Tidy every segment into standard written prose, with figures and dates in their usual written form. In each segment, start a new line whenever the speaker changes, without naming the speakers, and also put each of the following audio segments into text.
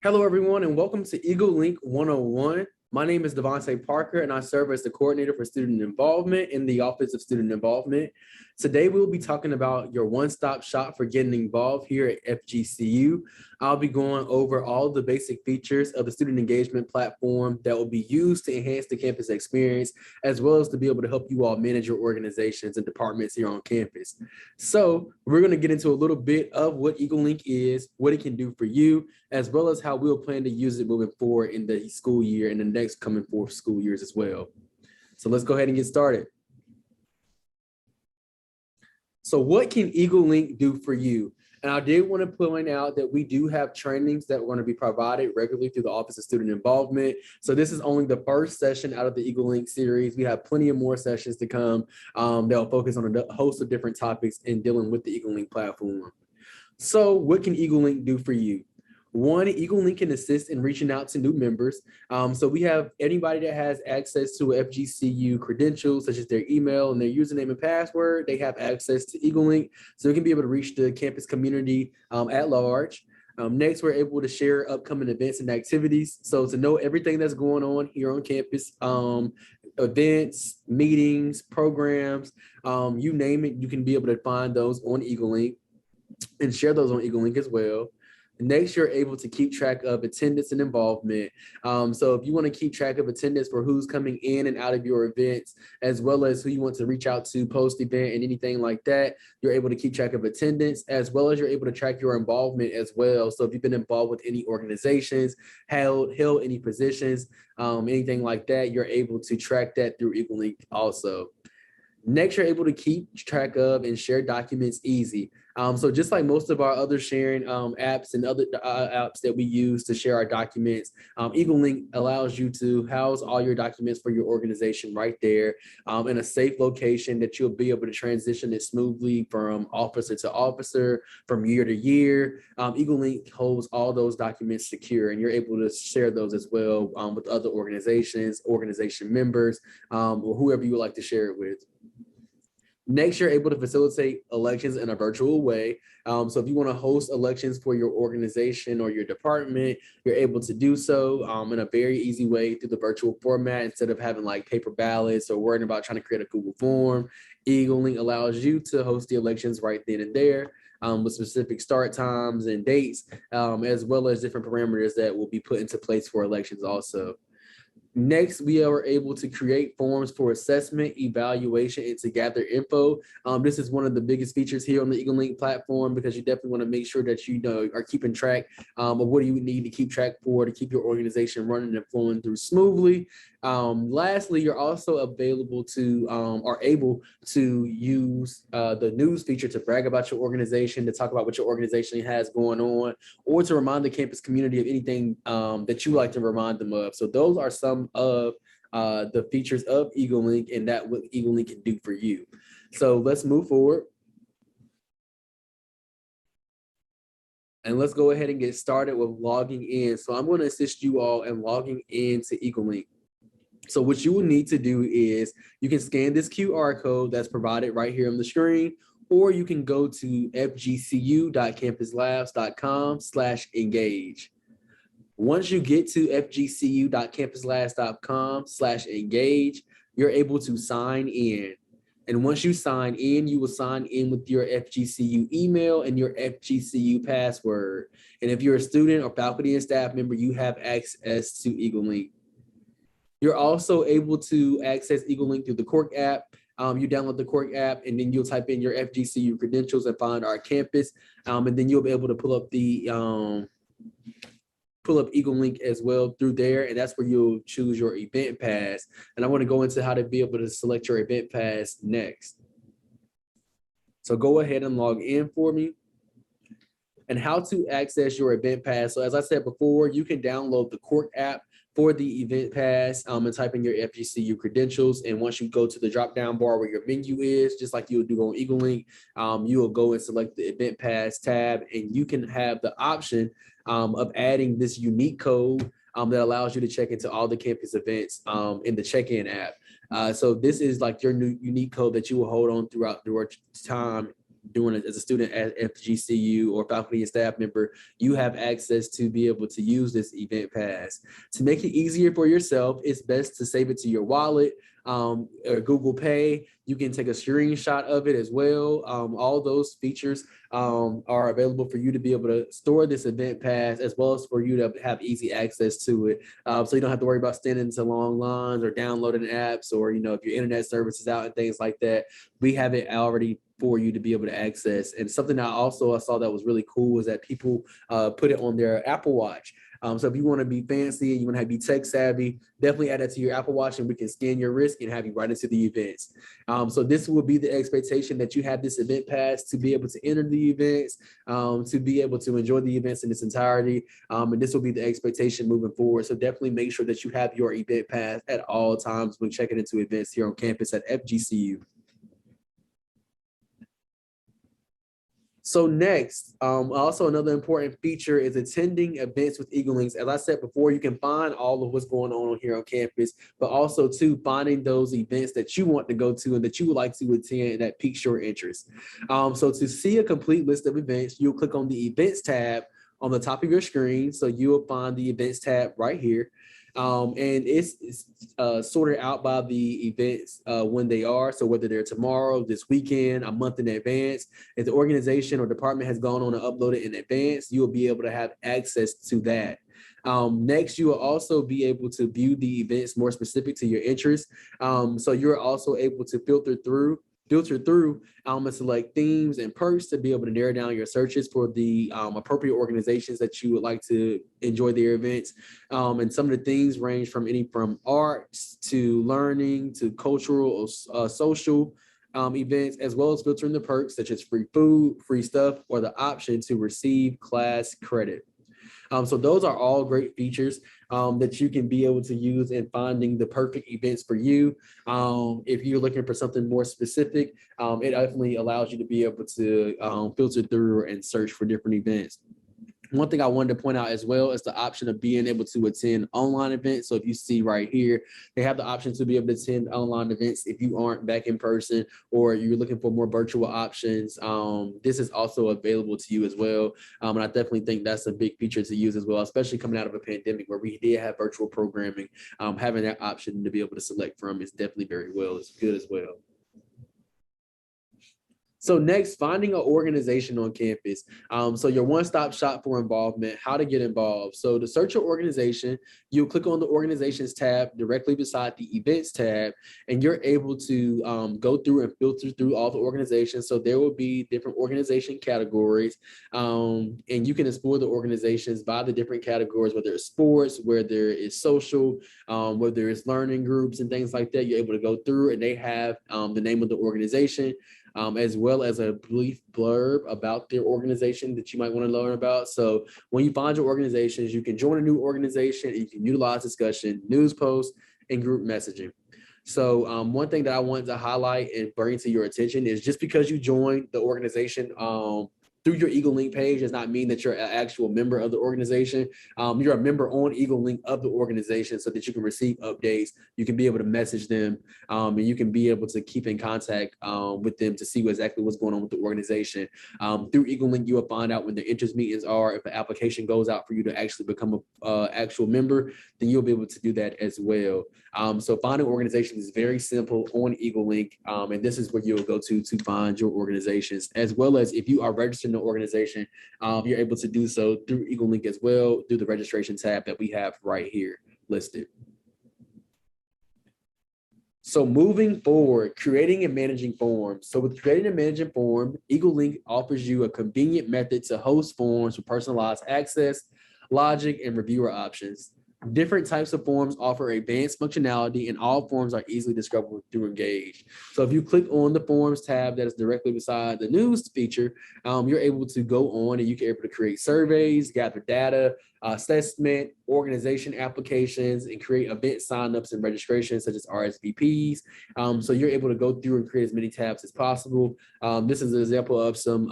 Hello, everyone, and welcome to Eagle Link 101. My name is Devontae Parker, and I serve as the coordinator for student involvement in the Office of Student Involvement. Today, we'll be talking about your one-stop shop for getting involved here at FGCU. I'll be going over all the basic features of the student engagement platform that will be used to enhance the campus experience, as well as to be able to help you all manage your organizations and departments here on campus. So we're going to get into a little bit of what Eagle Link is, what it can do for you, as well as how we'll plan to use it moving forward in the school year and the next coming forth school years as well. So let's go ahead and get started. So what can Eagle Link do for you? And I did want to point out that we do have trainings that are going to be provided regularly through the Office of Student Involvement. So this is only the first session out of the Eagle Link series. We have plenty of more sessions to come that'll focus on a host of different topics in dealing with the Eagle Link platform. So what can Eagle Link do for you? One, Eagle Link can assist in reaching out to new members. So we have anybody that has access to FGCU credentials, such as their email and their username and password, they have access to Eagle Link. So we can be able to reach the campus community at large. Next, we're able to share upcoming events and activities. So to know everything that's going on here on campus, events, meetings, programs, you name it, you can be able to find those on Eagle Link and share those on Eagle Link as well. Next, you're able to keep track of attendance and involvement. So if you want to keep track of attendance for who's coming in and out of your events, as well as who you want to reach out to post-event and anything like that, you're able to keep track of attendance, as well as you're able to track your involvement as well. So if you've been involved with any organizations, held any positions, anything like that, you're able to track that through Eagle Link also. Next, you're able to keep track of and share documents easy. So just like most of our other sharing apps and other apps that we use to share our documents, Eagle Link allows you to house all your documents for your organization right there in a safe location that you'll be able to transition it smoothly from officer to officer, from year to year. Eagle Link holds all those documents secure, and you're able to share those as well with other organizations, organization members, or whoever you would like to share it with. Next, you're able to facilitate elections in a virtual way. So if you want to host elections for your organization or your department, you're able to do so in a very easy way through the virtual format instead of having like paper ballots or worrying about trying to create a Google form. Eagle Link allows you to host the elections right then and there with specific start times and dates, as well as different parameters that will be put into place for elections also. Next, we are able to create forms for assessment, evaluation, and to gather info. This is one of the biggest features here on the Eagle Link platform because you definitely want to make sure that you are keeping track of what do you need to keep track for to keep your organization running and flowing through smoothly. Lastly, you're also available to are able to use the news feature to brag about your organization, to talk about what your organization has going on, or to remind the campus community of anything that you like to remind them of. So those are some of the features of Eagle Link and that what Eagle Link can do for you. So let's move forward. And let's go ahead and get started with logging in. So I'm going to assist you all in logging into Eagle Link. So what you will need to do is you can scan this QR code that's provided right here on the screen, or you can go to fgcu.campuslabs.com/engage. Once you get to fgcu.campuslabs.com/engage, you're able to sign in. And once you sign in, you will sign in with your FGCU email and your FGCU password. And if you're a student or faculty and staff member, you have access to Eagle Link. You're also able to access Eagle Link through the Cork app. You download the Cork app, and then you'll type in your FGCU credentials and find our campus. And then you'll be able to pull up Eagle Link as well through there, and that's where you'll choose your event pass. And I want to go into how to be able to select your event pass next. So go ahead and log in for me. And how to access your event pass. So as I said before, you can download the Cork app for the event pass and type in your FGCU credentials. And once you go to the drop-down bar where your menu is, just like you would do on Eagle Link, you will go and select the event pass tab, and you can have the option of adding this unique code that allows you to check into all the campus events in the check-in app. So this is like your new unique code that you will hold on throughout your time doing it as a student at FGCU or faculty and staff member, you have access to be able to use this event pass. To make it easier for yourself, it's best to save it to your wallet or Google Pay. You can take a screenshot of it as well. All those features are available for you to be able to store this event pass, as well as for you to have easy access to it. So you don't have to worry about standing into long lines or downloading apps, or, you know, if your internet service is out and things like that. We have it already for you to be able to access. And something I saw that was really cool was that people put it on their Apple Watch. So if you want to be fancy and you want to be tech savvy, definitely add that to your Apple Watch and we can scan your wrist and have you right into the events. So this will be the expectation that you have this event pass to be able to enter the events, to be able to enjoy the events in its entirety. And this will be the expectation moving forward. So definitely make sure that you have your event pass at all times when checking into events here on campus at FGCU. So next, also another important feature is attending events with Eagle Links. As I said before, you can find all of what's going on here on campus, but also too finding those events that you want to go to and that you would like to attend that piques your interest. So to see a complete list of events, you'll click on the events tab on the top of your screen. So you will find the events tab right here. And it's sorted out by the events when they are. So whether they're tomorrow, this weekend, a month in advance, if the organization or department has gone on and uploaded in advance, you will be able to have access to that. Next, you will also be able to view the events more specific to your interests. So you're also able to filter through and select themes and perks to be able to narrow down your searches for the appropriate organizations that you would like to enjoy their events. And some of the things range from from arts to learning to cultural or social events, as well as filtering the perks such as free food, free stuff, or the option to receive class credit. So those are all great features that you can be able to use in finding the perfect events for you. If you're looking for something more specific, it definitely allows you to be able to filter through and search for different events. One thing I wanted to point out as well is the option of being able to attend online events. So if you see right here, they have the option to be able to attend online events if you aren't back in person or you're looking for more virtual options. This is also available to you as well. And I definitely think that's a big feature to use as well, especially coming out of a pandemic where we did have virtual programming. Having that option to be able to select from is definitely it's good as well. So next, finding an organization on campus. So your one-stop shop for involvement, how to get involved. So to search your organization, you'll click on the organizations tab directly beside the events tab, and you're able to go through and filter through all the organizations. So there will be different organization categories, and you can explore the organizations by the different categories, whether it's sports, whether it's social, whether it's learning groups and things like that. You're able to go through and they have the name of the organization, as well as a brief blurb about their organization that you might want to learn about. So when you find your organizations, you can join a new organization and you can utilize discussion, news posts, and group messaging. So one thing that I wanted to highlight and bring to your attention is just because you joined the organization through your Eagle Link page does not mean that you're an actual member of the organization. You're a member on Eagle Link of the organization so that you can receive updates. You can be able to message them and you can be able to keep in contact with them to see exactly what's going on with the organization. Through Eagle Link, you will find out when the interest meetings are. If an application goes out for you to actually become an actual member, then you'll be able to do that as well. So finding organizations is very simple on Eagle Link, and this is where you'll go to find your organizations, as well as if you are registered in the organization, you're able to do so through Eagle Link as well, through the registration tab that we have right here listed. So moving forward, creating and managing forms. So with creating and managing form, Eagle Link offers you a convenient method to host forms with personalized access, logic, and reviewer options. Different types of forms offer advanced functionality and all forms are easily discoverable through Engage. So if you click on the forms tab that is directly beside the news feature, you're able to go on and you can able to create surveys, gather data, assessment, organization applications, and create event signups and registrations such as RSVPs. So you're able to go through and create as many tabs as possible. This is an example of some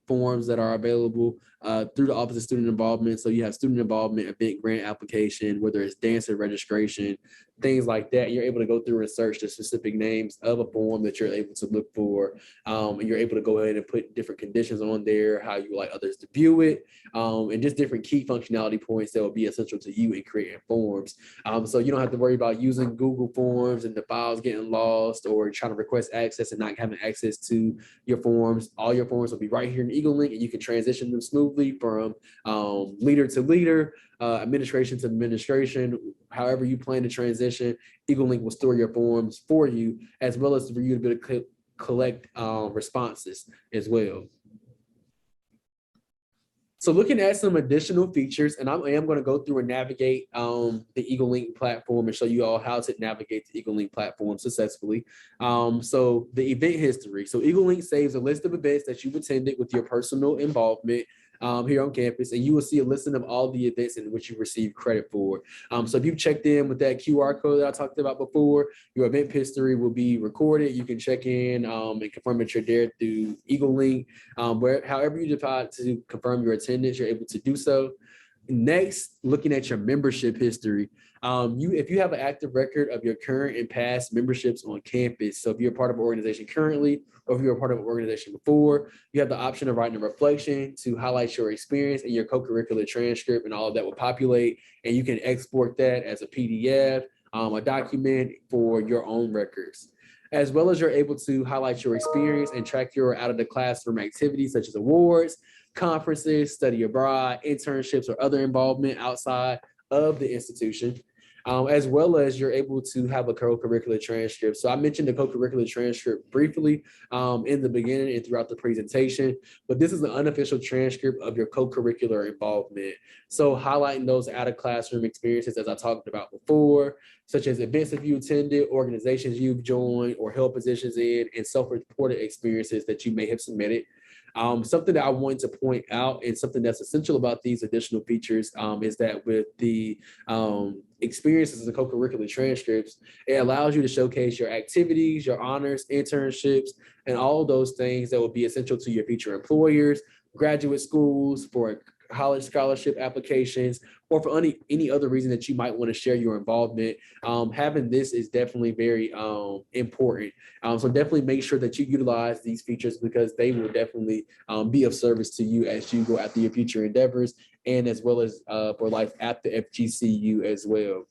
forms that are available through the Office of Student Involvement. So you have student involvement, event grant application, whether it's dancer registration, things like that. You're able to go through and search the specific names of a form that you're able to look for. And you're able to go ahead and put different conditions on there, how you like others to view it, and just different key functionality points that will be essential to you in creating forms. So you don't have to worry about using Google Forms and the files getting lost or trying to request access and not having access to your forms. All your forms will be right here in EagleLink, and you can transition them smoothly from leader to leader, administration to administration, however you plan to transition. EagleLink will store your forms for you, as well as for you to be able to collect responses as well. So looking at some additional features, and I am going to go through and navigate the EagleLink platform and show you all how to navigate the EagleLink platform successfully. So the event history. So EagleLink saves a list of events that you've attended with your personal involvement here on campus, and you will see a listing of all the events in which you receive credit for. So if you've checked in with that QR code that I talked about before, your event history will be recorded. You can check in and confirm that you're there through EagleLink. However you decide to confirm your attendance, you're able to do so. Next, looking at your membership history. If you have an active record of your current and past memberships on campus, so if you're a part of an organization currently, or if you're a part of an organization before, you have the option of writing a reflection to highlight your experience, and your co-curricular transcript and all of that will populate, and you can export that as a PDF, a document for your own records. As well as you're able to highlight your experience and track your out of the classroom activities such as awards, conferences, study abroad, internships, or other involvement outside of the institution. As well as you're able to have a co-curricular transcript. So I mentioned the co-curricular transcript briefly in the beginning and throughout the presentation, but this is an unofficial transcript of your co-curricular involvement. So highlighting those out of classroom experiences, as I talked about before, such as events that you attended, organizations you've joined or held positions in, and self-reported experiences that you may have submitted. Something that I wanted to point out and something that's essential about these additional features is that with the experiences and co-curricular transcripts, it allows you to showcase your activities, your honors, internships, and all those things that will be essential to your future employers, graduate schools, for college scholarship applications, or for any other reason that you might want to share your involvement. Having this is definitely very important. So definitely make sure that you utilize these features, because they will definitely be of service to you as you go after your future endeavors, and as well as for life at the FGCU as well.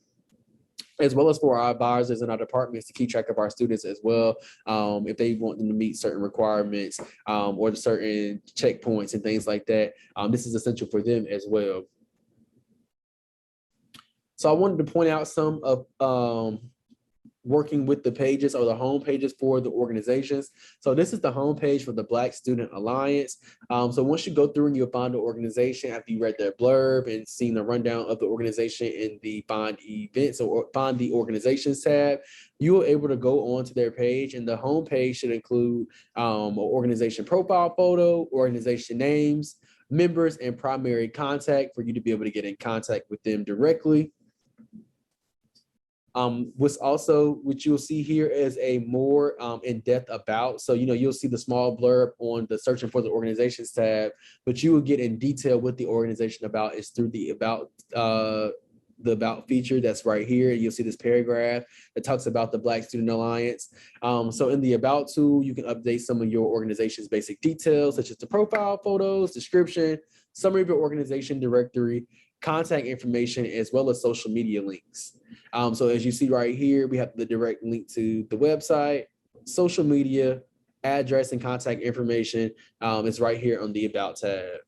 As well as for our advisors and our departments to keep track of our students as well, if they want them to meet certain requirements or certain checkpoints and things like that. This is essential for them as well. So I wanted to point out some of working with the pages or the home pages for the organizations. So this is the home page for the Black Student Alliance. So once you go through and you'll find the organization after you read their blurb and seen the rundown of the organization in the Find Events or Find the Organizations tab, you are able to go onto their page, and the home page should include an organization profile photo, organization names, members, and primary contact for you to be able to get in contact with them directly. What you'll see here is a more in-depth about. So, you'll see the small blurb on the searching for the organizations tab, but you will get in detail what the organization about is through the about feature that's right here. You'll see this paragraph that talks about the Black Student Alliance. So in the about tool, you can update some of your organization's basic details, such as the profile photos, description, summary of your organization directory, contact information, as well as social media links. So as you see right here, we have the direct link to the website, social media, address, and contact information. It's right here on the About tab.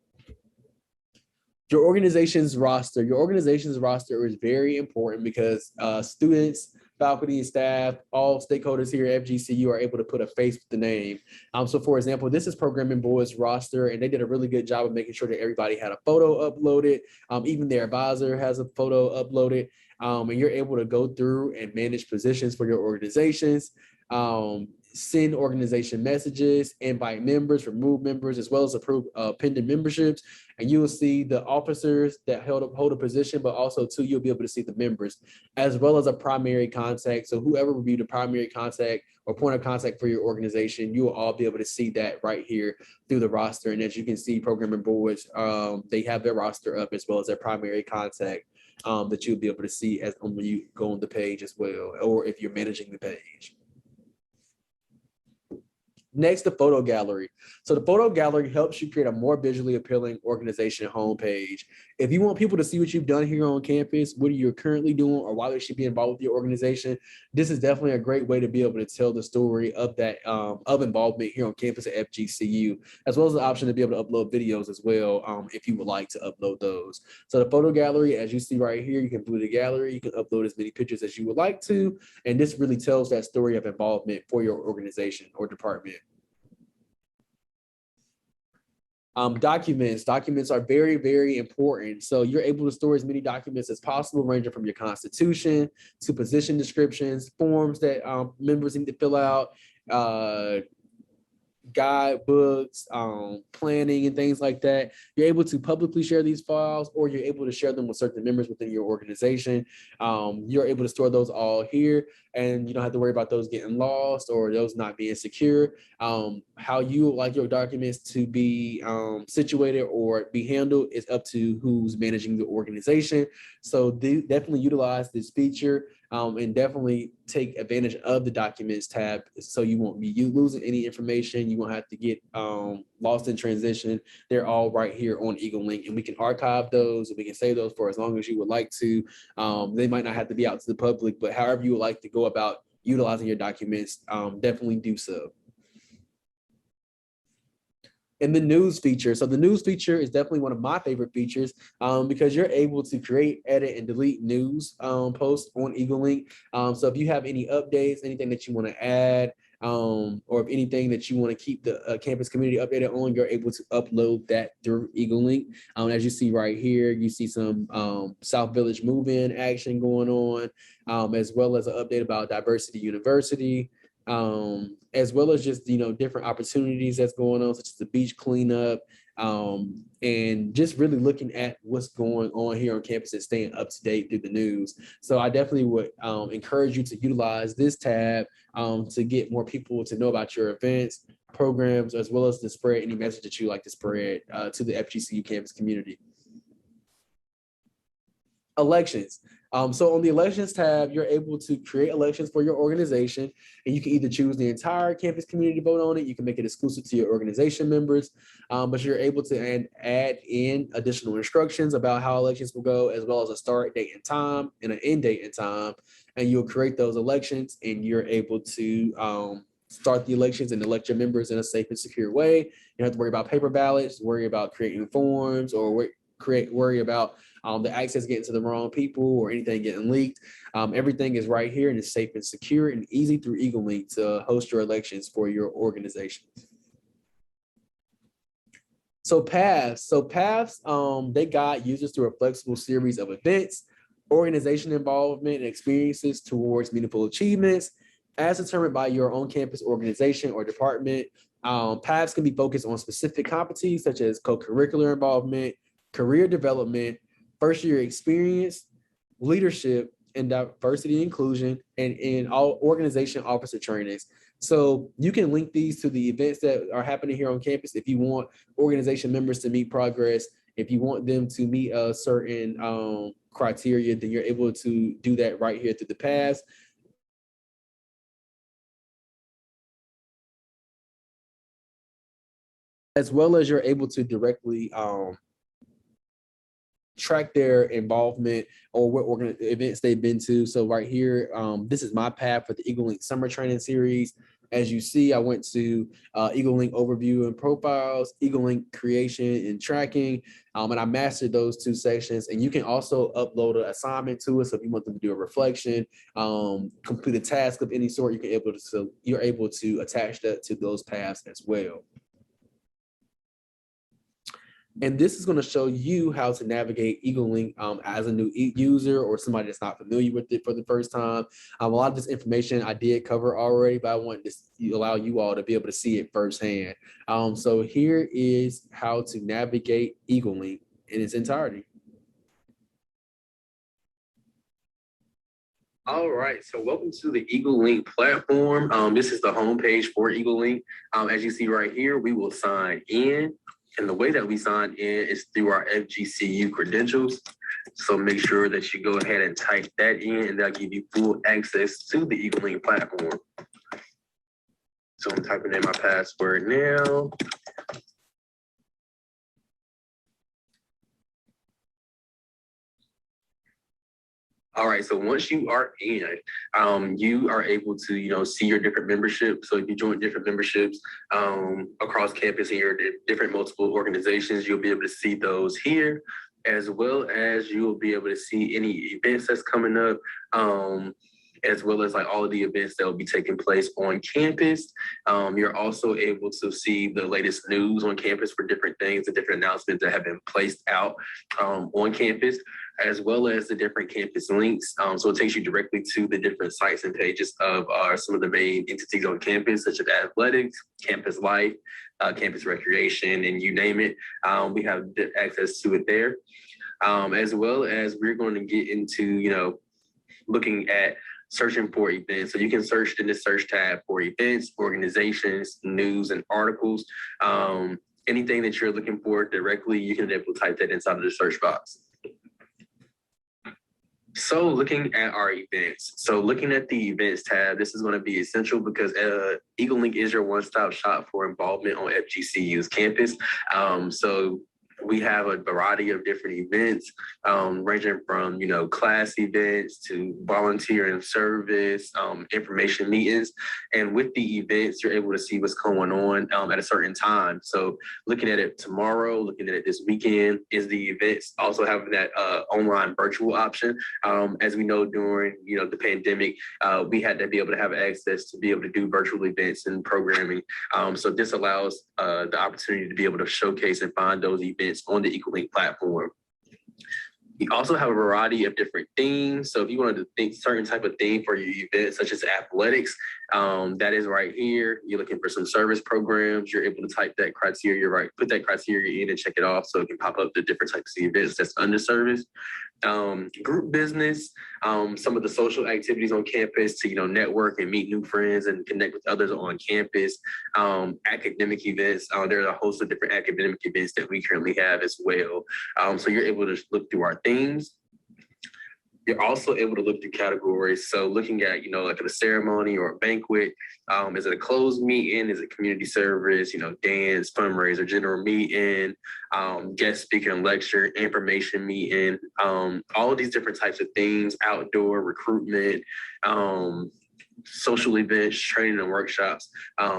Your organization's roster. Your organization's roster is very important because students, faculty, and staff, all stakeholders here at FGCU are able to put a face with the name. So for example, this is Programming Board's roster, and they did a really good job of making sure that everybody had a photo uploaded. Even their advisor has a photo uploaded, and you're able to go through and manage positions for your organizations. send organization messages, invite members, remove members, as well as approve pending memberships. And you will see the officers that hold a position, but also too, you'll be able to see the members, as well as a primary contact. So whoever will be the primary contact or point of contact for your organization, you will all be able to see that right here through the roster. And as you can see, programming boards, they have their roster up as well as their primary contact that you'll be able to see as when you go on the page as well, or if you're managing the page. Next, the photo gallery. So the photo gallery helps you create a more visually appealing organization homepage. If you want people to see what you've done here on campus, what you're currently doing, or why they should be involved with your organization, this is definitely a great way to be able to tell the story of that of involvement here on campus at FGCU, as well as the option to be able to upload videos as well if you would like to upload those. So the photo gallery, as you see right here, you can view the gallery, you can upload as many pictures as you would like to, and this really tells that story of involvement for your organization or department. Documents are very, very important. So you're able to store as many documents as possible, ranging from your constitution to position descriptions, forms that members need to fill out, guidebooks, planning and things like that. You're able to publicly share these files, or you're able to share them with certain members within your organization. You're able to store those all here, and you don't have to worry about those getting lost or those not being secure. How you would like your documents to be situated or be handled is up to who's managing the organization. So definitely utilize this feature and definitely take advantage of the documents tab, so you won't be losing any information. You won't have to get lost in transition. They're all right here on EagleLink, and we can archive those and we can save those for as long as you would like to. They might not have to be out to the public, but however you would like to go about utilizing your documents, definitely do so. And the news feature. So the news feature is definitely one of my favorite features because you're able to create, edit, and delete news posts on EagleLink. So if you have any updates, anything that you want to add, or if anything that you want to keep the campus community updated on, you're able to upload that through EagleLink. As you see right here, you see some South Village move-in action going on, as well as an update about Diversity University. As well as just, different opportunities that's going on, such as the beach cleanup, and just really looking at what's going on here on campus and staying up to date through the news. So I definitely would encourage you to utilize this tab to get more people to know about your events, programs, as well as to spread any message that you like to spread to the FGCU campus community. Elections. So on the elections tab, you're able to create elections for your organization, and you can either choose the entire campus community to vote on it. You can make it exclusive to your organization members, but you're able to add in additional instructions about how elections will go, as well as a start date and time and an end date and time. And you'll create those elections, and you're able to start the elections and elect your members in a safe and secure way. You don't have to worry about paper ballots, worry about creating forms, or worry about the access getting to the wrong people or anything getting leaked. Everything is right here and it's safe and secure and easy through EagleLink to host your elections for your organization. So paths, they guide users through a flexible series of events, organization involvement, and experiences towards meaningful achievements as determined by your own campus organization or department. Paths can be focused on specific competencies such as co-curricular involvement, career development, first year experience, leadership, and diversity inclusion, and in all organization officer trainings. So you can link these to the events that are happening here on campus if you want organization members to meet progress. If you want them to meet a certain criteria, then you're able to do that right here through the paths. As well as you're able to directly track their involvement or what events they've been to. So right here, this is my path for the EagleLink Summer Training Series. As you see, I went to EagleLink Overview and Profiles, EagleLink Creation and Tracking, and I mastered those two sections. And you can also upload an assignment to it. So if you want them to do a reflection, complete a task of any sort, you're able to attach that to those paths as well. And this is going to show you how to navigate EagleLink as a new user or somebody that's not familiar with it for the first time. A lot of this information I did cover already, but I want to allow you all to be able to see it firsthand. So here is how to navigate EagleLink in its entirety. All right, so welcome to the EagleLink platform. This is the homepage for EagleLink. As you see right here, we will sign in. And the way that we sign in is through our FGCU credentials. So make sure that you go ahead and type that in, and that'll give you full access to the EagleLink platform. So I'm typing in my password now. All right, so once you are in, you are able to, see your different memberships. So if you join different memberships across campus in your different multiple organizations, you'll be able to see those here, as well as you'll be able to see any events that's coming up, as well as like all of the events that will be taking place on campus. You're also able to see the latest news on campus for different things and different announcements that have been placed out on campus, as well as the different campus links. So it takes you directly to the different sites and pages of some of the main entities on campus, such as athletics, campus life, campus recreation, and you name it. We have access to it there, as well as we're going to get into, looking at searching for events. So you can search in the search tab for events, organizations, news, and articles. Anything that you're looking for directly, you can be able to type that inside of the search box. So looking at our events. So looking at the events tab, this is going to be essential because EagleLink is your one-stop shop for involvement on FGCU's campus. So we have a variety of different events, ranging from, class events to volunteer and service, information meetings. And with the events, you're able to see what's going on at a certain time. So looking at it tomorrow, looking at it this weekend is the events. Also having that online virtual option. As we know, during, the pandemic, we had to be able to have access to be able to do virtual events and programming. So this allows the opportunity to be able to showcase and find those events on the EagleLink platform. You also have a variety of different themes. So if you wanted to think certain type of theme for your event, such as athletics, that is right here. You're looking for some service programs. You're able to type that criteria, right? Put that criteria in and check it off so it can pop up the different types of events that's under service. Group business, some of the social activities on campus to, network and meet new friends and connect with others on campus. Academic events, there are a host of different academic events that we currently have as well. So you're able to look through our themes. You're also able to look through categories. So looking at, like a ceremony or a banquet, is it a closed meeting? Is it community service, dance, fundraiser, general meeting, guest speaker and lecture, information meeting, all of these different types of things, outdoor recruitment, social events, training and workshops.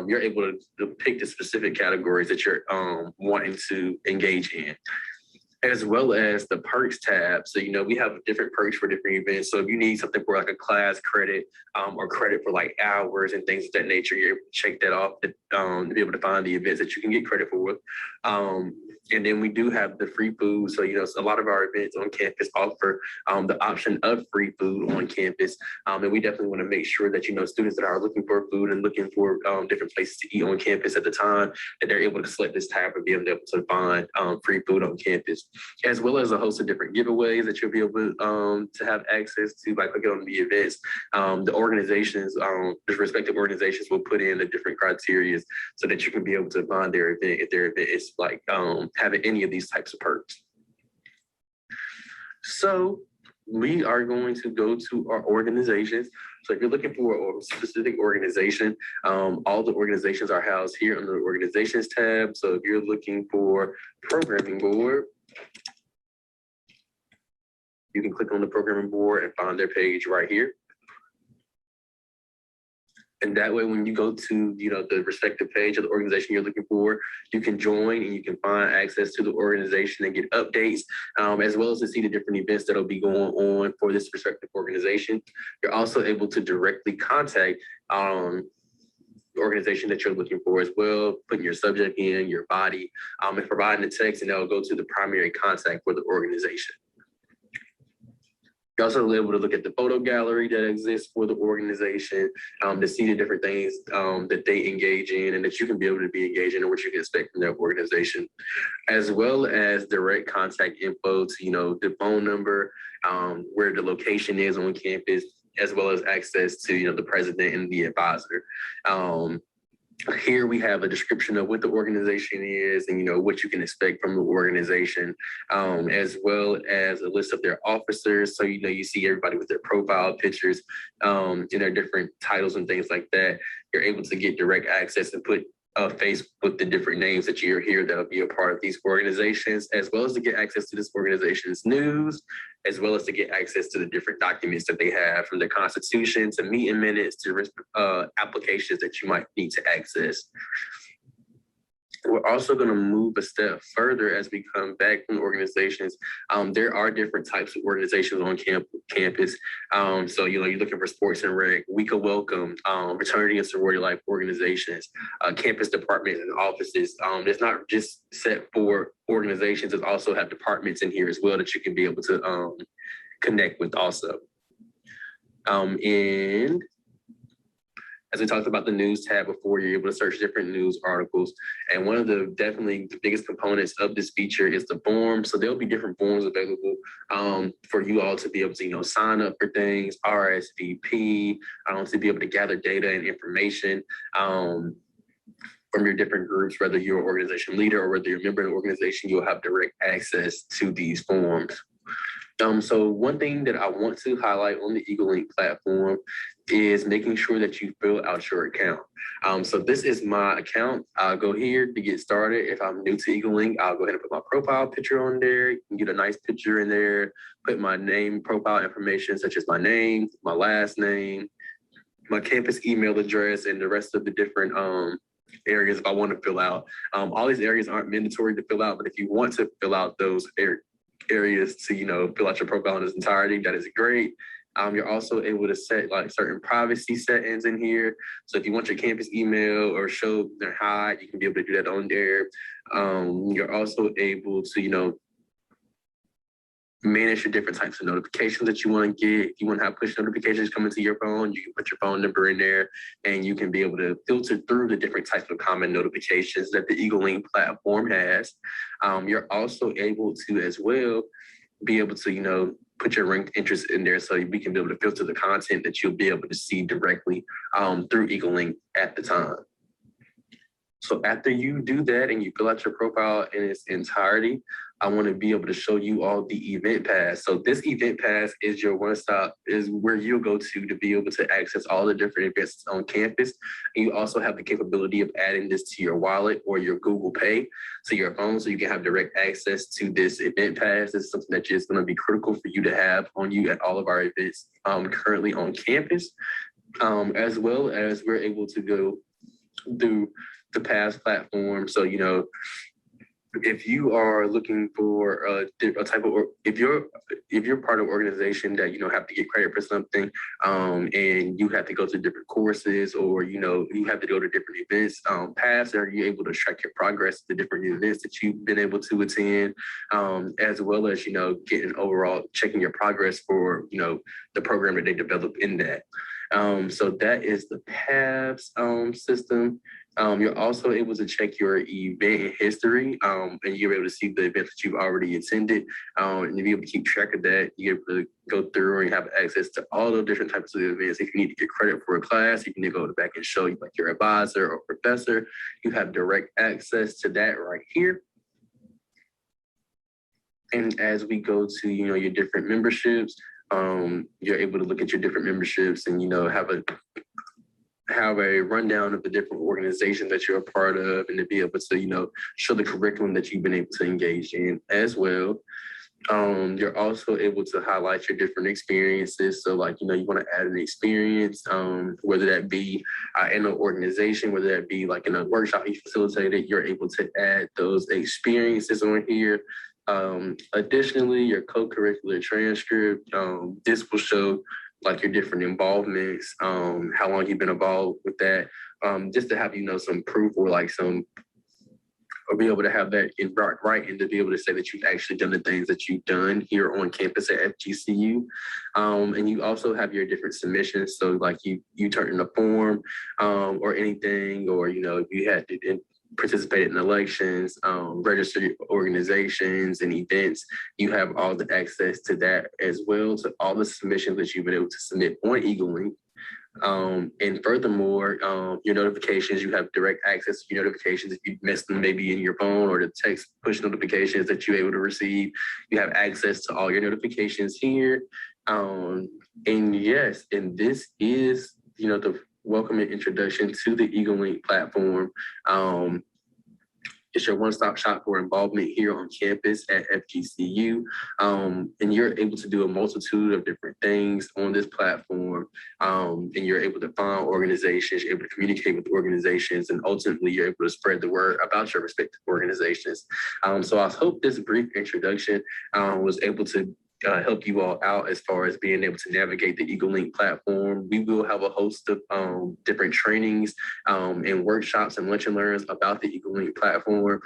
You're able to pick the specific categories that you're wanting to engage in, as well as the perks tab. So, we have different perks for different events. So if you need something for like a class credit or credit for like hours and things of that nature, you're able to check that off to be able to find the events that you can get credit for. And then we do have the free food. So, a lot of our events on campus offer the option of free food on campus. And we definitely want to make sure that, students that are looking for food and looking for different places to eat on campus at the time, that they're able to select this tab and be able to find free food on campus, as well as a host of different giveaways that you'll be able to have access to by clicking on the events. The organizations, the respective organizations will put in the different criteria so that you can be able to find their event if their event is like having any of these types of perks. So we are going to go to our organizations. So if you're looking for a specific organization, all the organizations are housed here under the organizations tab. So if you're looking for programming board, you can click on the programming board and find their page right here. And that way, when you go to, the respective page of the organization you're looking for, you can join and you can find access to the organization and get updates, as well as to see the different events that'll be going on for this respective organization. You're also able to directly contact
the organization that you're looking for as well, putting your subject in, your body, and providing the text, and that will go to the primary contact for the organization. You're also able to look at the photo gallery that exists for the organization, to see the different things that they engage in and that you can be able to be engaged in and what you can expect from their organization, as well as direct contact info to, the phone number, where the location is on campus, as well as access to, the president and the advisor. Here we have a description of what the organization is and, what you can expect from the organization, as well as a list of their officers. So, you see everybody with their profile pictures, and their different titles and things like that. You're able to get direct access and put a face with the different names that you're here that'll be a part of these organizations, as well as to get access to this organization's news, as well as to get access to the different documents that they have, from the Constitution to meeting minutes to applications that you might need to access. We're also going to move a step further as we come back from organizations. There are different types of organizations on campus. So, you're looking for sports and rec, week of welcome, fraternity and sorority life organizations, campus departments and offices. It's not just set for organizations. It also have departments in here as well that you can be able to connect with also. And as we talked about the news tab before, you're able to search different news articles. And one of the definitely the biggest components of this feature is the forms. So there'll be different forms available for you all to be able to, sign up for things, RSVP, to be able to gather data and information from your different groups, whether you're an organization leader or whether you're a member of an organization, you'll have direct access to these forms. So one thing that I want to highlight on the EagleLink platform is making sure that you fill out your account. So this is my account. I'll go here to get started. If I'm new to EagleLink, I'll go ahead and put my profile picture on there. You can get a nice picture in there, put my name, profile information, such as my name, my last name, my campus email address, and the rest of the different areas if I want to fill out. All these areas aren't mandatory to fill out, but if you want to fill out those areas to, fill out your profile in its entirety, that is great. You're also able to set certain privacy settings in here. So if you want your campus email or show their hide, you can be able to do that on there. You're also able to, manage your different types of notifications that you want to get. If you want to have push notifications coming to your phone, you can put your phone number in there and you can be able to filter through the different types of common notifications that the EagleLink platform has. You're also able to as well be able to, put your ranked interest in there so we can be able to filter the content that you'll be able to see directly through EagleLink at the time. So after you do that and you fill out your profile in its entirety, I want to be able to show you all the event pass. So this event pass is your one-stop, is where you'll go to be able to access all the different events on campus. And you also have the capability of adding this to your wallet or your Google Pay to your phone so you can have direct access to this event pass. This is something that is going to be critical for you to have on you at all of our events currently on campus, as well as we're able to go through the pass platform. So, if you are looking for a type of, if you're part of an organization that, have to get credit for something, and you have to go to different courses or, you have to go to different events, pass, are you able to track your progress to different events that you've been able to attend, as well as, getting overall, checking your progress for, the program that they develop in that. So that is the PAVS system. You're also able to check your event history, and you're able to see the events that you've already attended, and you'll be able to keep track of that. You're able to go through and have access to all the different types of events. If you need to get credit for a class, you can go back and show you your advisor or professor. You have direct access to that right here. And as we go to, your different memberships, you're able to look at your different memberships and, have a rundown of the different organizations that you're a part of and to be able to, show the curriculum that you've been able to engage in as well. You're also able to highlight your different experiences. So you want to add an experience, whether that be in an organization, whether that be in a workshop you facilitated, you're able to add those experiences on here. Additionally, your co-curricular transcript, this will show like your different involvements, how long you've been involved with that, just to have, some proof or like or be able to have that in right and to be able to say that you've actually done the things that you've done here on campus at FGCU. And you also have your different submissions. So like you turn in a form or anything, or, if you had to participate in elections, register organizations and events, you have all the access to that as well. So all the submissions that you've been able to submit on EagleLink. And furthermore, your notifications, you have direct access to your notifications. If you miss them maybe in your phone, or the text push notifications that you're able to receive, you have access to all your notifications here. And yes, and this is, the welcome and introduction to the EagleLink platform. It's your one-stop shop for involvement here on campus at FGCU. And you're able to do a multitude of different things on this platform. And you're able to find organizations, you're able to communicate with organizations, and ultimately you're able to spread the word about your respective organizations. So I hope this brief introduction was able to help you all out as far as being able to navigate the EagleLink platform. We will have a host of different trainings and workshops and lunch and learns about the EagleLink platform.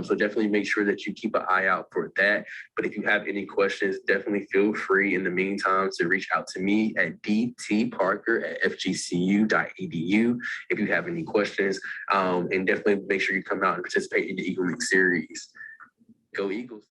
So definitely make sure that you keep an eye out for that. But if you have any questions, definitely feel free in the meantime to reach out to me at dtparker@fgcu.edu if you have any questions. And definitely make sure you come out and participate in the EagleLink series. Go Eagles.